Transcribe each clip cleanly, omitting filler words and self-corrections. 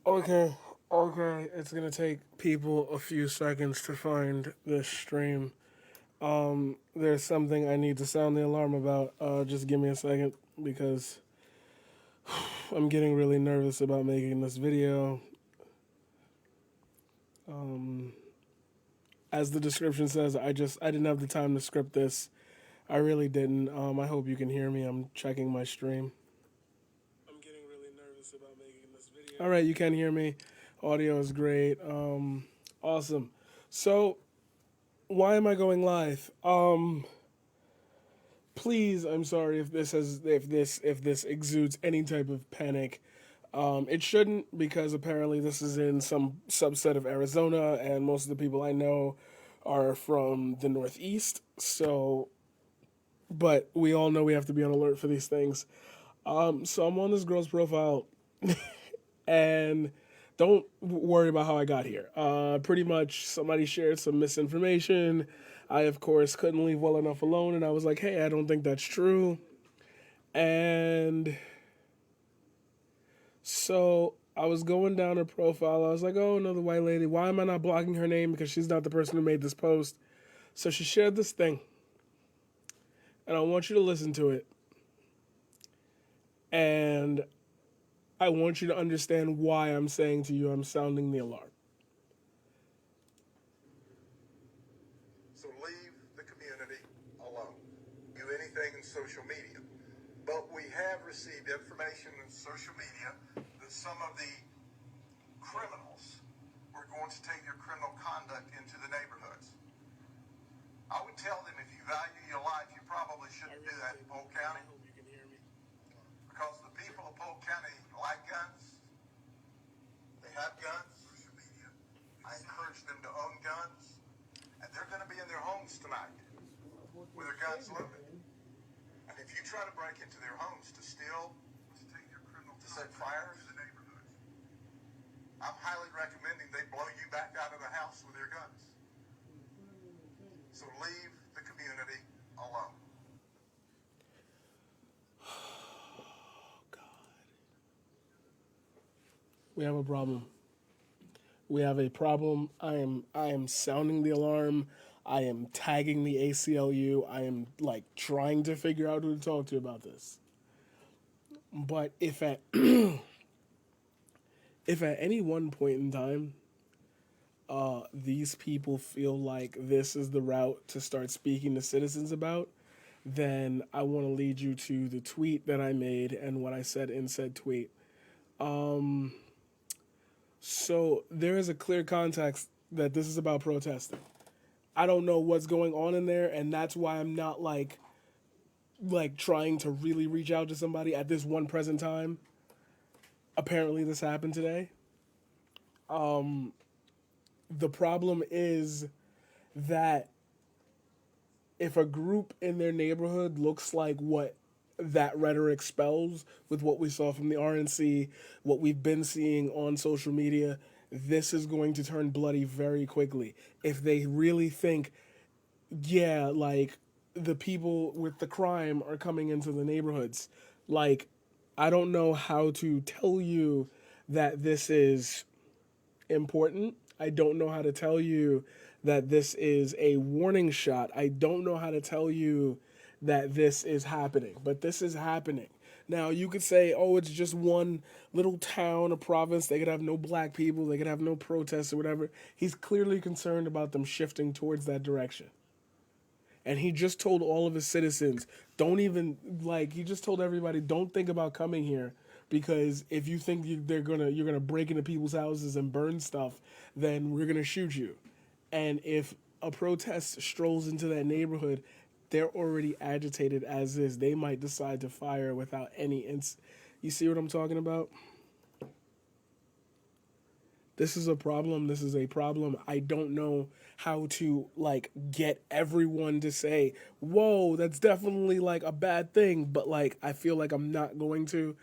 Okay, okay. It's gonna take people a few seconds to find this stream. There's something I need to sound the alarm about. Just give me a second because I'm getting really nervous about making this video. Um, as the description says, I didn't have the time to script this. I really didn't. I hope you can hear me. I'm checking my stream. I'm getting really nervous about making this video. All right, you can hear me. Audio is great. Awesome. So, why am I going live? Please, I'm sorry if this exudes any type of panic. It shouldn't because apparently this is in some subset of Arizona, and most of the people I know are from the Northeast. So, but we all know we have to be on alert for these things. So I'm on this girl's profile, and don't worry about how I got here. Pretty much somebody shared some misinformation. I, of course, couldn't leave well enough alone, and I was like, hey, I don't think that's true. And so I was going down her profile. I was like, oh, another white lady. Why am I not blocking her name? Because she's not the person who made this post. So she shared this thing, and I want you to listen to it. And I want you to understand why I'm saying to you I'm sounding the alarm. So leave the community alone. Do anything in social media. But we have received information in social media that some of the criminals were going to take their criminal conduct into the neighborhoods. I would tell them if you value your life, you probably shouldn't do that in Polk County. I hope you can hear me. Because the people of Polk County like guns. They have guns. I encourage them to own guns. And they're going to be in their homes tonight with their guns loaded. And if you try to break into their homes to steal, to set fires to the neighborhoods, I'm highly recommending they blow you back out of the house with their guns. So leave the community alone. Oh, God. We have a problem. We have a problem. I am sounding the alarm. I am tagging the ACLU. I am like trying to figure out who to talk to about this. But if at any one point in time these people feel like this is the route to start speaking to citizens about, then I want to lead you to the tweet that I made and what I said in said tweet. So there is a clear context that this is about protesting. I don't know what's going on in there, and that's why I'm not like trying to really reach out to somebody at this one present time. Apparently, this happened today. The problem is that if a group in their neighborhood looks like what that rhetoric spells with what we saw from the RNC, what we've been seeing on social media, this is going to turn bloody very quickly. If they really think, yeah, like the people with the crime are coming into the neighborhoods, like, I don't know how to tell you that this is important. I don't know how to tell you that this is a warning shot. I don't know how to tell you that this is happening, but this is happening. Now, you could say, oh, it's just one little town or province. They could have no black people. They could have no protests or whatever. He's clearly concerned about them shifting towards that direction. And he just told all of his citizens, don't even, like, he just told everybody, don't think about coming here because if you think you're gonna break into people's houses and burn stuff, then we're gonna shoot you. And if a protest strolls into that neighborhood, they're already agitated as is. They might decide to fire without any You see what I'm talking about? This is a problem. This is a problem. I don't know how to like get everyone to say, "Whoa, that's definitely like a bad thing," but like I feel like I'm not going to.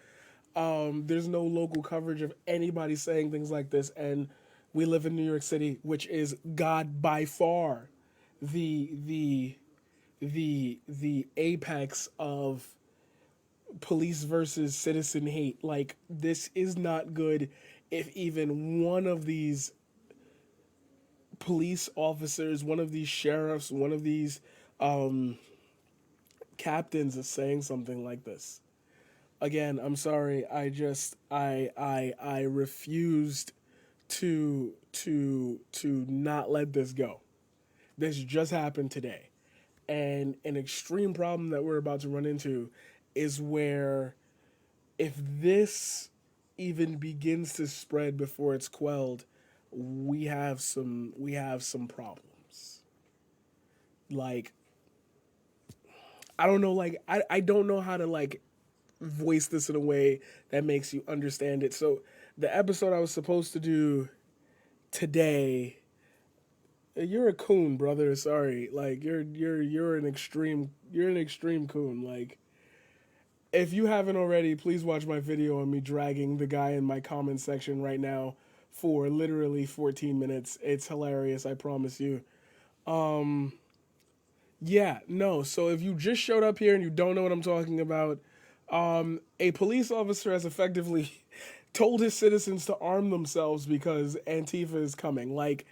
There's no local coverage of anybody saying things like this, and we live in New York City, which is God by far the the the apex of police versus citizen hate. Like this is not good if even one of these police officers, one of these sheriffs, one of these um, captains is saying something like this. Again, I'm sorry. I refused to not let this go. This just happened today. And an extreme problem that we're about to run into is where if this even begins to spread before it's quelled, we have some problems. Like I don't know, like I don't know how to like voice this in a way that makes you understand it. So the episode I was supposed to do today, you're a coon, brother. Sorry, like you're an extreme coon. Like if you haven't already, please watch my video on me dragging the guy in my comment section right now for literally 14 minutes. It's hilarious, I promise you. Yeah, no. So if you just showed up here and you don't know what I'm talking about, a police officer has effectively told his citizens to arm themselves because Antifa is coming. Like,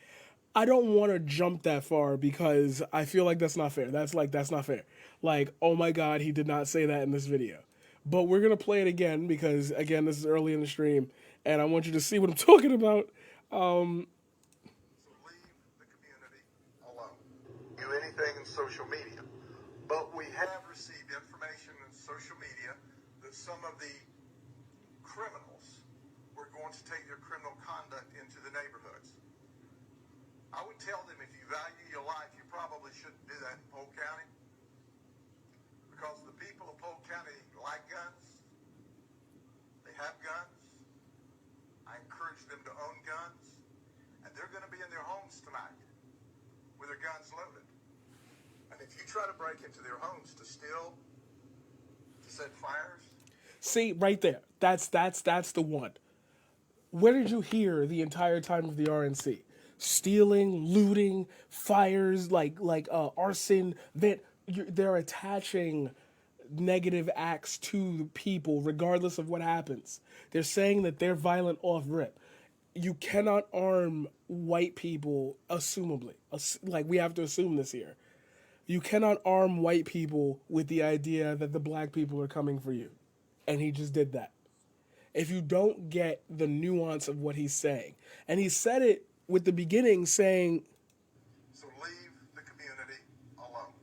I don't want to jump that far because I feel like that's not fair. That's not fair. Like, oh my God, he did not say that in this video. But we're gonna play it again because again, this is early in the stream, and I want you to see what I'm talking about. So leave the community alone. Do anything in social media. But we have received information in social media that some of the criminals were going to take their criminal conduct into the neighborhoods. I would tell them if you value your life, you probably shouldn't do that in Polk County. Because the people of Polk County like guns. They have guns. I encourage them to own guns. And they're going to be in their homes tonight with their guns loaded. And if you try to break into their homes to steal, to set fires. See right there. That's the one. Where did you hear the entire time of the RNC? Stealing, looting, fires, arson. They're attaching negative acts to the people, regardless of what happens. They're saying that they're violent off rip. You cannot arm white people, assumably. Like, we have to assume this here. You cannot arm white people with the idea that the black people are coming for you. And he just did that. If you don't get the nuance of what he's saying, and he said it with the beginning saying, So leave the community alone.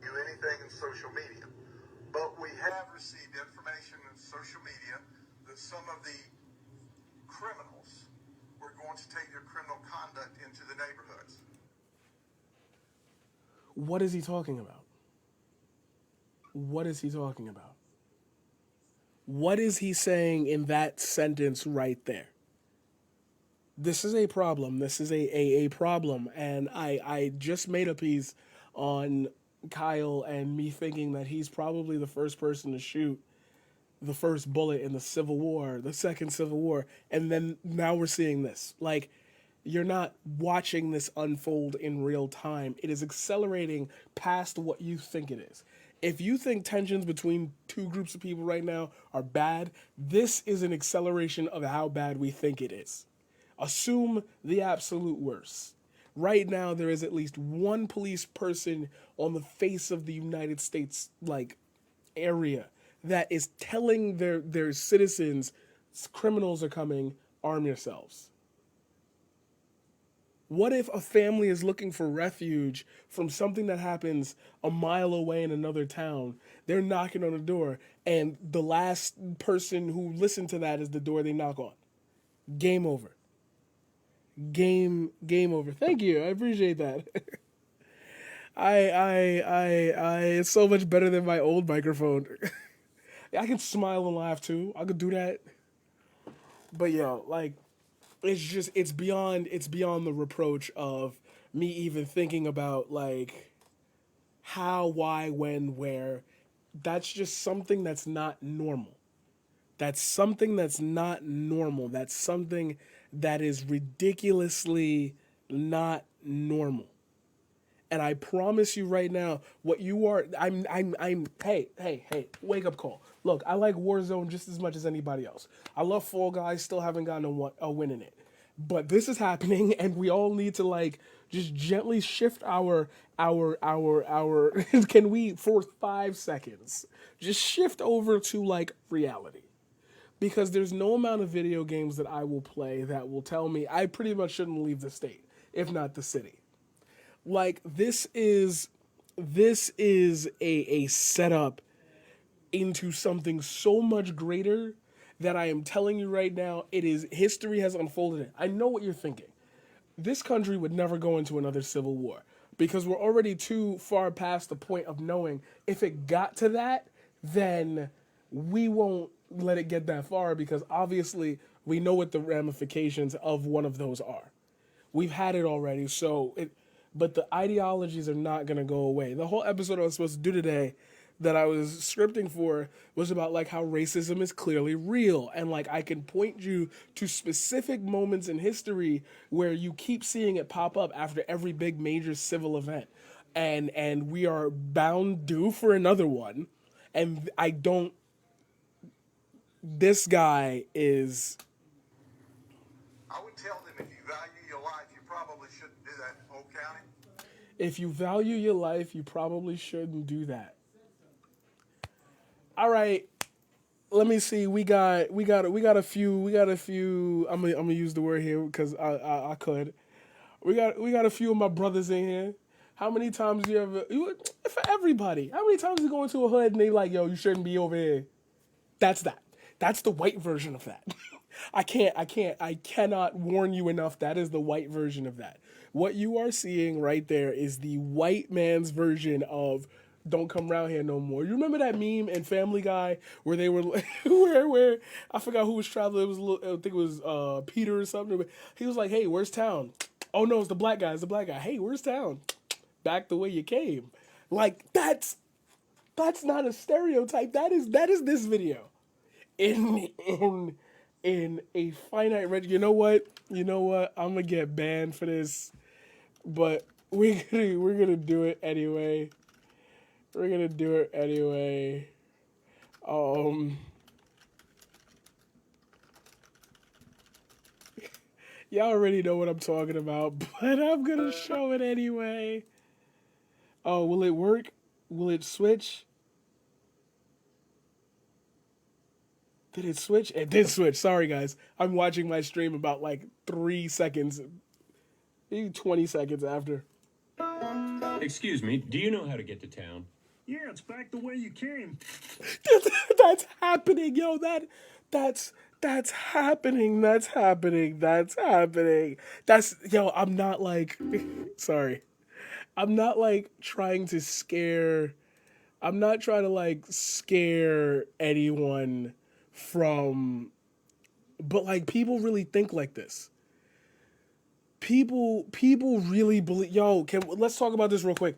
Do anything in social media. But we have received information in social media that some of the criminals were going to take their criminal conduct into the neighborhoods. what is he talking about? What is he talking about? What is he saying in that sentence right there? This is a problem. This is a problem. And I just made a piece on Kyle and me thinking that he's probably the first person to shoot the first bullet in the Civil War, the second Civil War. And then now we're seeing this. Like, you're not watching this unfold in real time. It is accelerating past what you think it is. If you think tensions between two groups of people right now are bad, this is an acceleration of how bad we think it is. Assume the absolute worst. Right now, there is at least one police person on the face of the United States, like, area that is telling their citizens, criminals are coming, arm yourselves. What if a family is looking for refuge from something that happens a mile away in another town? They're knocking on the door, and the last person who listened to that is the door they knock on. Game over. Game over. Thank you. I appreciate that. It's so much better than my old microphone. I can smile and laugh too. I could do that. But yo, like, it's beyond the reproach of me even thinking about like how, why, when, where. That's just something that's not normal. That's something that's not normal. That's something that is ridiculously not normal. And I promise you right now, what you are, hey, wake up call. Look, I like Warzone just as much as anybody else. I love Fall Guys, still haven't gotten a win in it. But this is happening, and we all need to like just gently shift our. Can we for 5 seconds just shift over to like reality? Because there's no amount of video games that I will play that will tell me I pretty much shouldn't leave the state, if not the city. Like this is a setup into something so much greater that I am telling you right now, it is history has unfolded it. I know what you're thinking. This country would never go into another civil war because we're already too far past the point of knowing if it got to that, then we won't let it get that far because obviously we know what the ramifications of one of those are. We've had it already, but the ideologies are not going to go away. The whole episode I was supposed to do today that I was scripting for was about like how racism is clearly real and like I can point you to specific moments in history where you keep seeing it pop up after every big major civil event. And we are bound due for another one. And I don't this guy is I would tell them if you value your life, you probably shouldn't do that in Polk County. if you value your life, you probably shouldn't do that. All right, let me see. We got a few. I'm gonna use the word here because I could. We got a few of my brothers in here. How many times for everybody? How many times you go into a hood and they like, yo, you shouldn't be over here? That's that. That's the white version of that. I cannot warn you enough. That is the white version of that. What you are seeing right there is the white man's version of don't come around here no more. You remember that meme in Family Guy where they were where I forgot who was traveling. It was I think it was Peter or something. He was like, "Hey, where's town?" Oh no, it's the black guy. It's the black guy. Hey, where's town? Back the way you came. Like that's not a stereotype. That is this video in a finite range. You know what? I'm gonna get banned for this, but we're gonna do it anyway. We're gonna do it anyway. Y'all already know what I'm talking about, but I'm gonna show it anyway. Oh, will it work? Will it switch? Did it switch? It did switch. Sorry, guys. I'm watching my stream about like 3 seconds, maybe 20 seconds after. Excuse me, do you know how to get to town? Yeah, it's back the way you came. That's happening, yo. That's happening. That's happening. That's happening. That's yo. I'm not like, sorry. I'm not like trying to scare. I'm not trying to like scare anyone from, but like people really think like this. People really believe. Yo, let's talk about this real quick.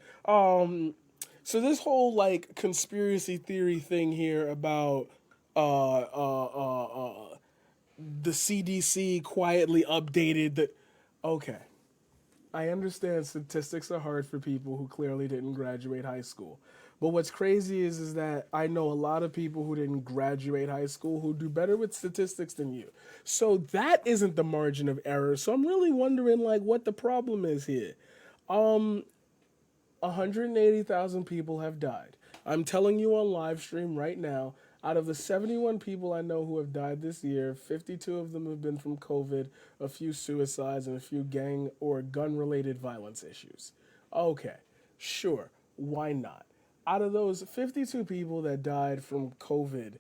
So this whole like conspiracy theory thing here about the CDC quietly updated the. Okay, I understand statistics are hard for people who clearly didn't graduate high school. But what's crazy is that I know a lot of people who didn't graduate high school who do better with statistics than you. So that isn't the margin of error. So I'm really wondering like what the problem is here. 180,000 people have died. I'm telling you on live stream right now, out of the 71 people I know who have died this year, 52 of them have been from COVID, a few suicides, and a few gang or gun-related violence issues. Okay, sure, why not? Out of those 52 people that died from COVID,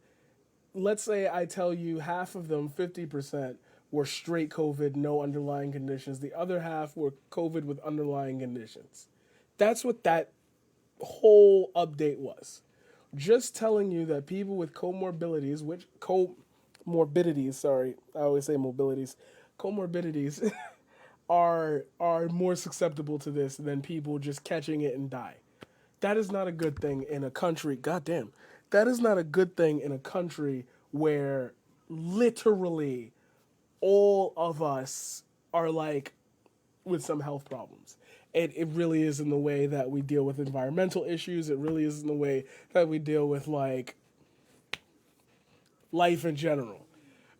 let's say I tell you half of them, 50%, were straight COVID, no underlying conditions. The other half were COVID with underlying conditions. That's what that whole update was. Just telling you that people with comorbidities, sorry, I always say mobilities, comorbidities are more susceptible to this than people just catching it and die. That is not a good thing in a country, goddamn. That is not a good thing in a country where literally all of us are like with some health problems. It really is in the way that we deal with environmental issues. It really is in the way that we deal with like life in general.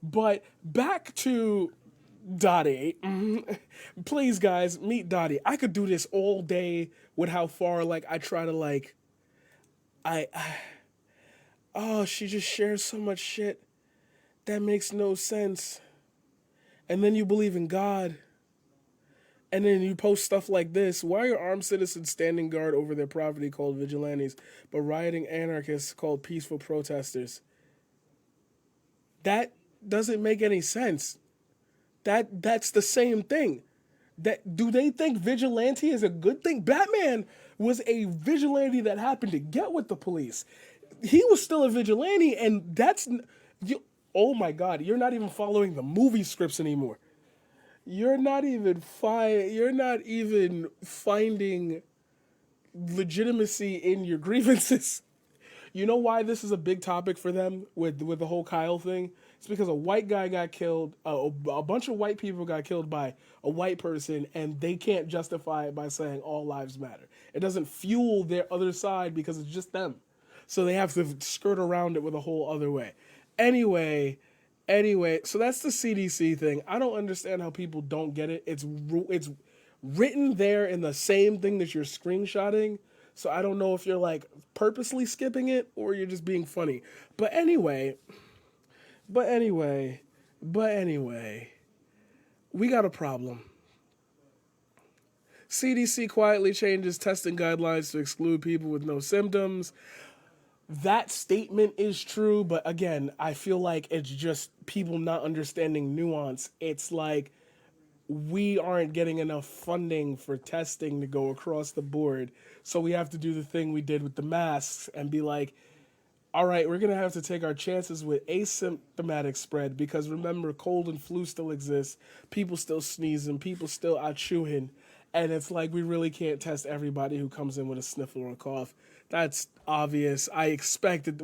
But back to Dottie. Please, guys, meet Dottie. I could do this all day with how far like I try to like. I oh, she just shares so much shit that makes no sense. And then you believe in God. And then you post stuff like this. Why are armed citizens standing guard over their property called vigilantes, but rioting anarchists called peaceful protesters? That doesn't make any sense. That's the same thing. That do they think vigilante is a good thing? Batman was a vigilante that happened to get with the police. He was still a vigilante, and you. Oh my God, you're not even following the movie scripts anymore. You're not even finding legitimacy in your grievances. You know why this is a big topic for them with the whole Kyle thing? It's because a white guy got killed, a bunch of white people got killed by a white person, and they can't justify it by saying all lives matter. It doesn't fuel their other side because it's just them. So they have to skirt around it with a whole other way. Anyway, so that's the CDC thing. I don't understand how people don't get it. It's written there in the same thing that you're screenshotting. So I don't know if you're like purposely skipping it or you're just being funny. But anyway, we got a problem. CDC quietly changes testing guidelines to exclude people with no symptoms. That statement is true, but again, I feel like it's just people not understanding nuance. It's like we aren't getting enough funding for testing to go across the board. So we have to do the thing we did with the masks and be like, all right, we're going to have to take our chances with asymptomatic spread because remember, cold and flu still exists. People still sneezing. People still out chewing. And it's like we really can't test everybody who comes in with a sniffle or a cough. That's obvious. I expected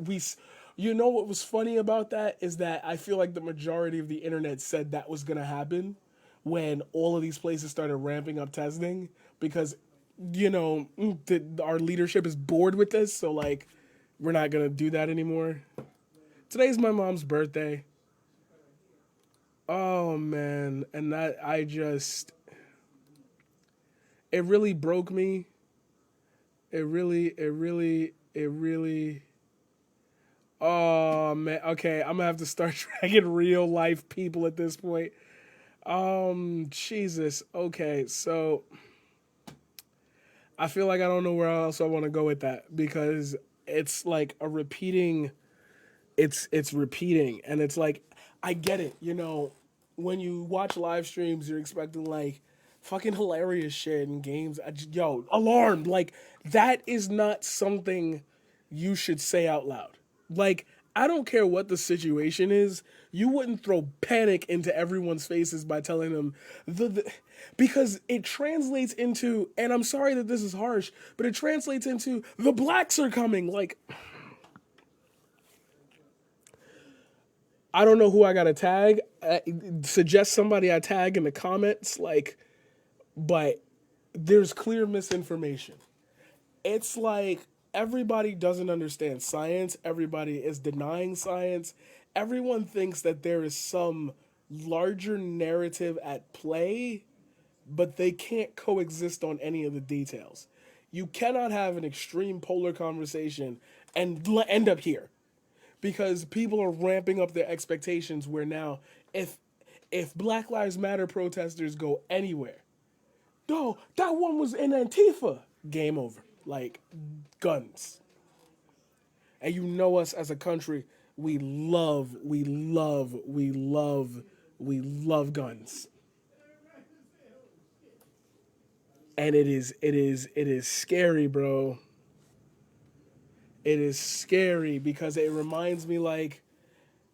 you know what was funny about that is that I feel like the majority of the internet said that was going to happen when all of these places started ramping up testing because, our leadership is bored with this. So, like, we're not going to do that anymore. Today's my mom's birthday. Oh, man. And it really broke me. It really. Oh man. Okay, I'm gonna have to start dragging real life people at this point. Jesus. Okay, so I feel like I don't know where else I want to go with that because it's like a repeating. It's repeating, and it's like I get it. When you watch live streams, you're expecting like fucking hilarious shit and games. Alarmed. Like, that is not something you should say out loud. Like, I don't care what the situation is. You wouldn't throw panic into everyone's faces by telling them because it translates into, and I'm sorry that this is harsh, but it translates into the blacks are coming. Like, I don't know who I gotta tag. Suggest somebody I tag in the comments. Like, but there's clear misinformation. It's like everybody doesn't understand science. Everybody is denying science. Everyone thinks that there is some larger narrative at play, but they can't coexist on any of the details. You cannot have an extreme polar conversation and end up here because people are ramping up their expectations where now if Black Lives Matter protesters go anywhere, no, that one was in Antifa. Game over. Like, guns. And you know us as a country, we love guns. And it is scary, bro. It is scary because it reminds me like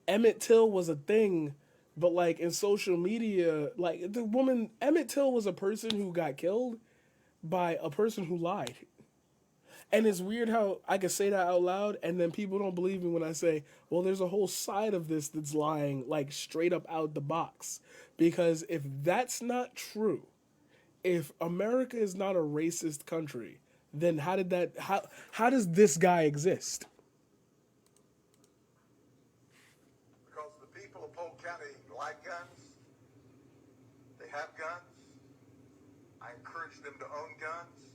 Emmett Till was a thing, but like in social media, like Emmett Till was a person who got killed by a person who lied. And it's weird how I can say that out loud and then people don't believe me when I say, well, there's a whole side of this that's lying, like straight up out the box. Because if that's not true, If America is not a racist country, then how does this guy exist? Because the people of Polk County like guns. They have guns. I encourage them to own guns.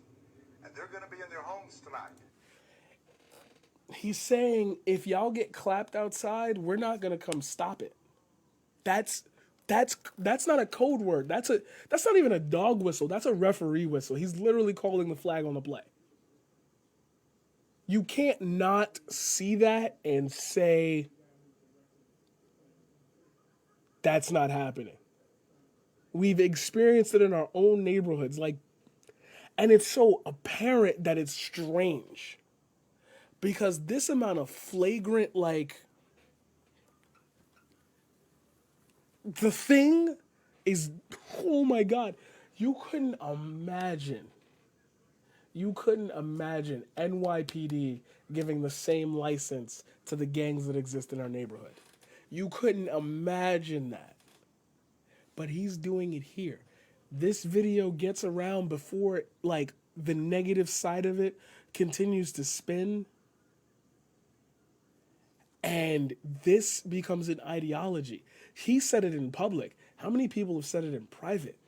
And they're going to be in their homes tonight. He's saying if y'all get clapped outside, we're not gonna come stop it. That's that's not a code word. That's not even a dog whistle. That's a referee whistle. He's literally calling the flag on the play. You can't not see that and say that's not happening. We've experienced it in our own neighborhoods, like, and it's so apparent that it's strange. Because this amount of flagrant, like, the thing is, oh my God, you couldn't imagine NYPD giving the same license to the gangs that exist in our neighborhood. You couldn't imagine that. But he's doing it here. This video gets around before, like, the negative side of it continues to spin. And this becomes an ideology. He said it in public. How many people have said it in private?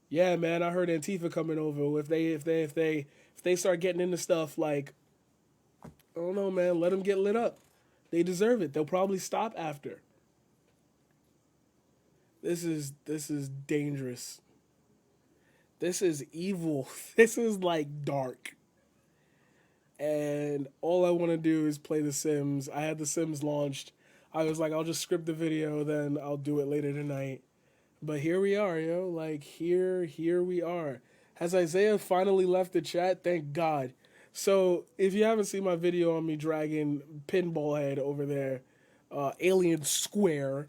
Yeah, man, I heard Antifa coming over. If they start getting into stuff, like, I don't know, man, let them get lit up. They deserve it. They'll probably stop after. This is dangerous. This is evil. This is like dark. And all I want to do is play The Sims. I had The Sims launched. I was like, I'll just script the video, then I'll do it later tonight. But here we are, yo. Like, here we are. Has Isaiah finally left the chat? Thank God. So, if you haven't seen my video on me dragging Pinball Head over there, Alien Square,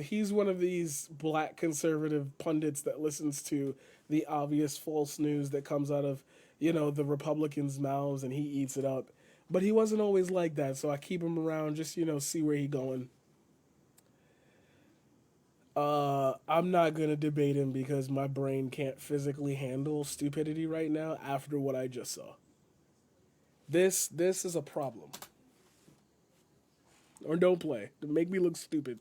he's one of these black conservative pundits that listens to the obvious false news that comes out of, the Republicans' mouths, and he eats it up. But he wasn't always like that, so I keep him around just, see where he going. I'm not going to debate him because my brain can't physically handle stupidity right now after what I just saw. This is a problem. Or don't play. Make me look stupid.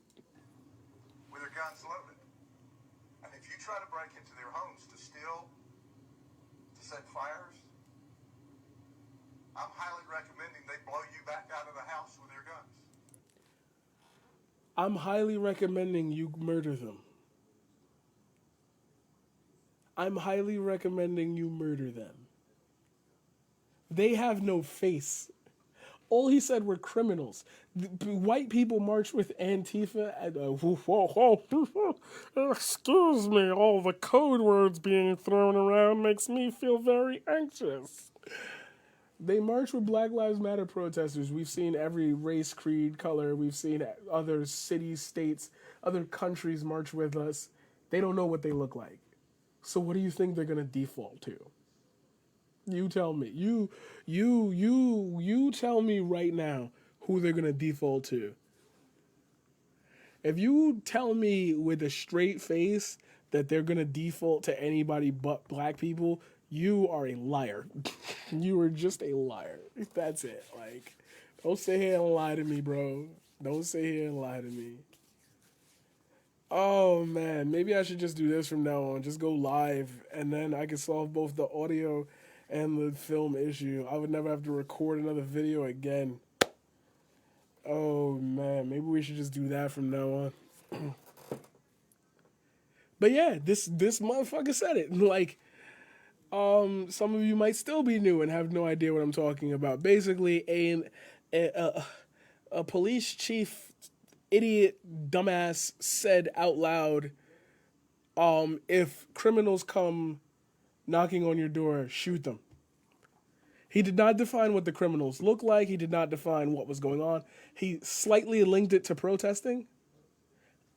With their guns loaded. And if you try to break into their homes to steal, to set fires, I'm highly recommending they blow you back out of the house with their guns. I'm highly recommending you murder them. I'm highly recommending you murder them. They have no face. All he said were criminals. White people march with Antifa. Excuse me, all the code words being thrown around makes me feel very anxious. They march with Black Lives Matter protesters. We've seen every race, creed, color. We've seen other cities, states, other countries march with us. They don't know what they look like. So what do you think they're going to default to? You tell me. You tell me right now who they're going to default to. If you tell me with a straight face that they're going to default to anybody but black people, you are a liar. You are just a liar. That's it. Like, don't sit here and lie to me, bro. Don't sit here and lie to me. Oh, man. Maybe I should just do this from now on. Just go live, and then I can solve both the audio and the film issue. I would never have to record another video again. Oh, man. Maybe we should just do that from now on. But yeah, this motherfucker said it. Like, some of you might still be new and have no idea what I'm talking about. Basically, a police chief, idiot, dumbass, said out loud, if criminals come knocking on your door, shoot them. He did not define what the criminals look like. He did not define what was going on. He slightly linked it to protesting,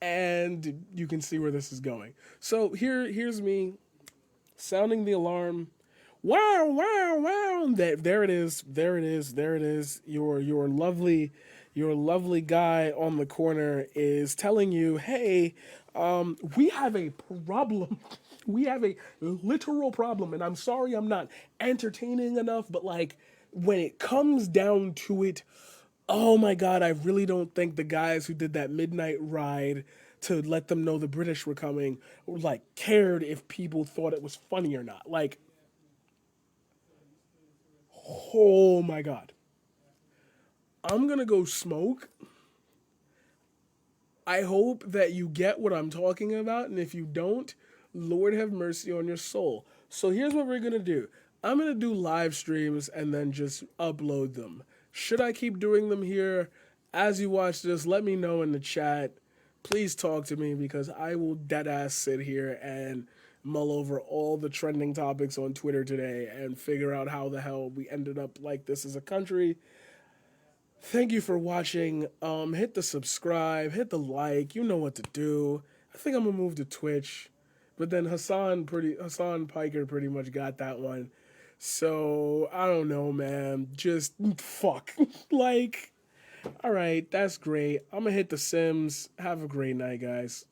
and you can see where this is going. So here's me sounding the alarm. Wow, wow, wow. There it is. Your lovely guy on the corner is telling you, hey, We have a problem. We have a literal problem, and I'm sorry I'm not entertaining enough, but like when it comes down to it, oh my god, I really don't think the guys who did that midnight ride to let them know the British were coming like cared if people thought it was funny or not. Like, oh my god. I'm gonna go smoke. I hope that you get what I'm talking about, and if you don't, Lord have mercy on your soul. So here's what we're gonna do. I'm gonna do live streams and then just upload them. Should I keep doing them here? As you watch this, let me know in the chat. Please talk to me because I will deadass sit here and mull over all the trending topics on Twitter today and figure out how the hell we ended up like this as a country. Thank you for watching. Hit the subscribe, hit the like. You know what to do. I think I'm gonna move to Twitch, but then Hassan Piker pretty much got that one. So I don't know, man. Just fuck. Like, all right, that's great. I'm gonna hit the Sims. Have a great night, guys.